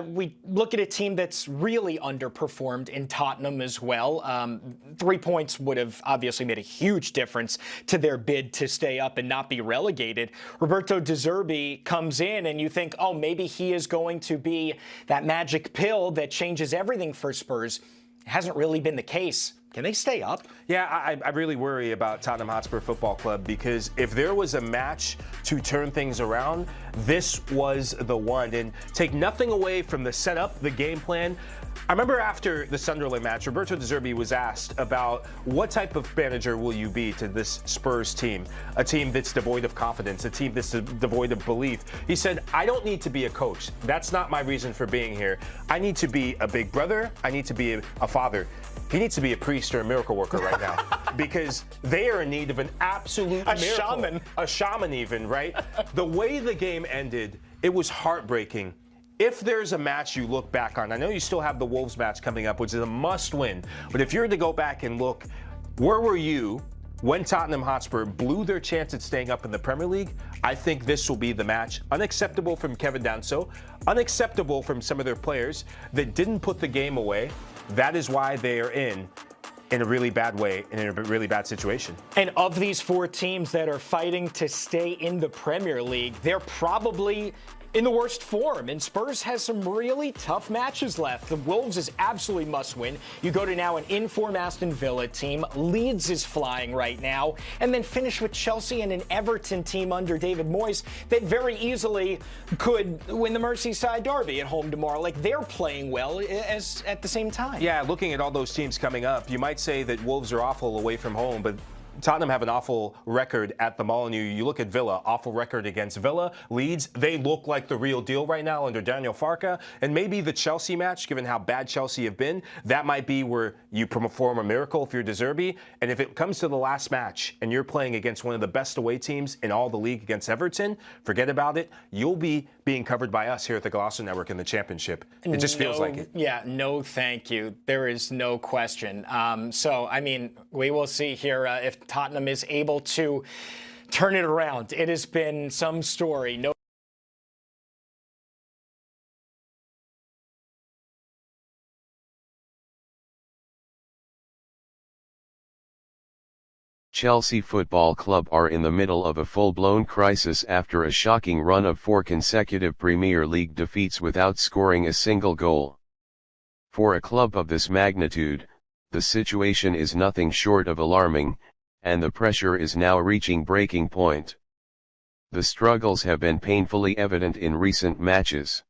We look at a team that's really underperformed in Tottenham as well. 3 points would have obviously made a huge difference to their bid to stay up and not be relegated. Roberto De Zerbi comes in and you think, oh, maybe he is going to be that magic pill that changes everything for Spurs. It hasn't really been the case. Can they stay up? Yeah, I really worry about Tottenham Hotspur Football Club, because if there was a match to turn things around, this was the one. And take nothing away from the setup, the game plan. I remember after the Sunderland match, Roberto De Zerbi was asked about what type of manager will you be to this Spurs team, a team that's devoid of confidence, a team that's devoid of belief. He said, I don't need to be a coach. That's not my reason for being here. I need to be a big brother. I need to be a father. He needs to be a priest or a miracle worker right now, because they are in need of an absolute miracle. Shaman. A shaman even, right? The way the game ended, it was heartbreaking. If there's a match you look back on, I know you still have the Wolves match coming up, which is a must-win, but if you were to go back and look, where were you when Tottenham Hotspur blew their chance at staying up in the Premier League? I think this will be the match. Unacceptable from Kevin Danso, unacceptable from some of their players that didn't put the game away. That is why they are in a really bad way, in a really bad situation. And of these 4 teams that are fighting to stay in the Premier League, they're probably in the worst form, and Spurs has some really tough matches left. The Wolves is absolutely must win. You go to now an in-form Aston Villa team. Leeds is flying right now. And then finish with Chelsea and an Everton team under David Moyes that very easily could win the Merseyside derby at home tomorrow. Like, they're playing well as at the same time. Yeah, looking at all those teams coming up, you might say that Wolves are awful away from home, but Tottenham have an awful record at the Molineux. You look at Villa, awful record against Villa. Leeds, they look like the real deal right now under Daniel Farke. And maybe the Chelsea match, given how bad Chelsea have been, that might be where you perform a miracle if you're De Zerbi. And if it comes to the last match and you're playing against one of the best away teams in all the league against Everton, forget about it. You'll be being covered by us here at the Golasso Network in the championship. It just feels like it. Yeah, no thank you. There is no question. So, I mean, we will see here if Tottenham is able to turn it around. It has been some story. No. Chelsea Football Club are in the middle of a full-blown crisis after a shocking run of 4 consecutive Premier League defeats without scoring a single goal. For a club of this magnitude, the situation is nothing short of alarming, and the pressure is now reaching breaking point. The struggles have been painfully evident in recent matches.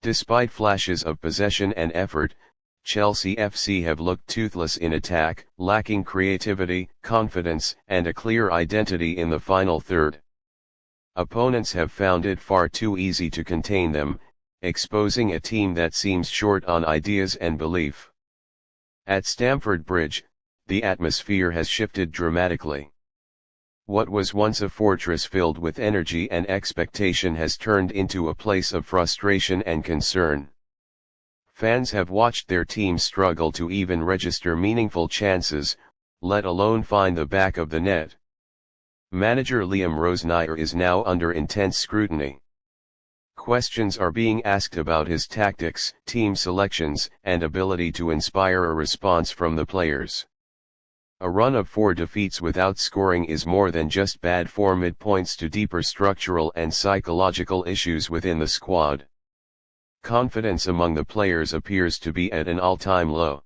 Despite flashes of possession and effort, Chelsea FC have looked toothless in attack, lacking creativity, confidence, and a clear identity in the final third. Opponents have found it far too easy to contain them, exposing a team that seems short on ideas and belief. At Stamford Bridge, the atmosphere has shifted dramatically. What was once a fortress filled with energy and expectation has turned into a place of frustration and concern. Fans have watched their team struggle to even register meaningful chances, let alone find the back of the net. Manager Liam Rosenior is now under intense scrutiny. Questions are being asked about his tactics, team selections, and ability to inspire a response from the players. A run of 4 defeats without scoring is more than just bad form. It points to deeper structural and psychological issues within the squad. Confidence among the players appears to be at an all-time low.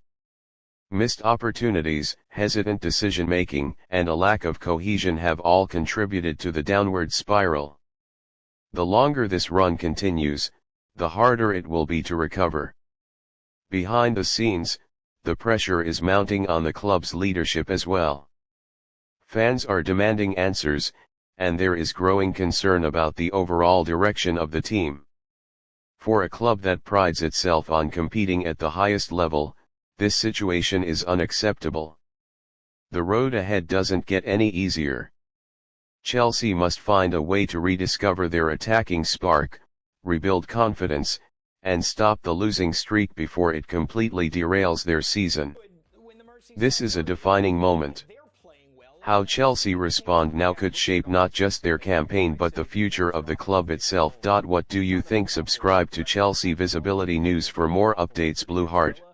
Missed opportunities, hesitant decision-making, and a lack of cohesion have all contributed to the downward spiral. The longer this run continues, the harder it will be to recover. Behind the scenes, the pressure is mounting on the club's leadership as well. Fans are demanding answers, and there is growing concern about the overall direction of the team. For a club that prides itself on competing at the highest level, this situation is unacceptable. The road ahead doesn't get any easier. Chelsea must find a way to rediscover their attacking spark, rebuild confidence, and stop the losing streak before it completely derails their season. This is a defining moment. How Chelsea respond now could shape not just their campaign but the future of the club itself. What do you think? Subscribe to Chelsea Visibility News for more updates. Blue Heart.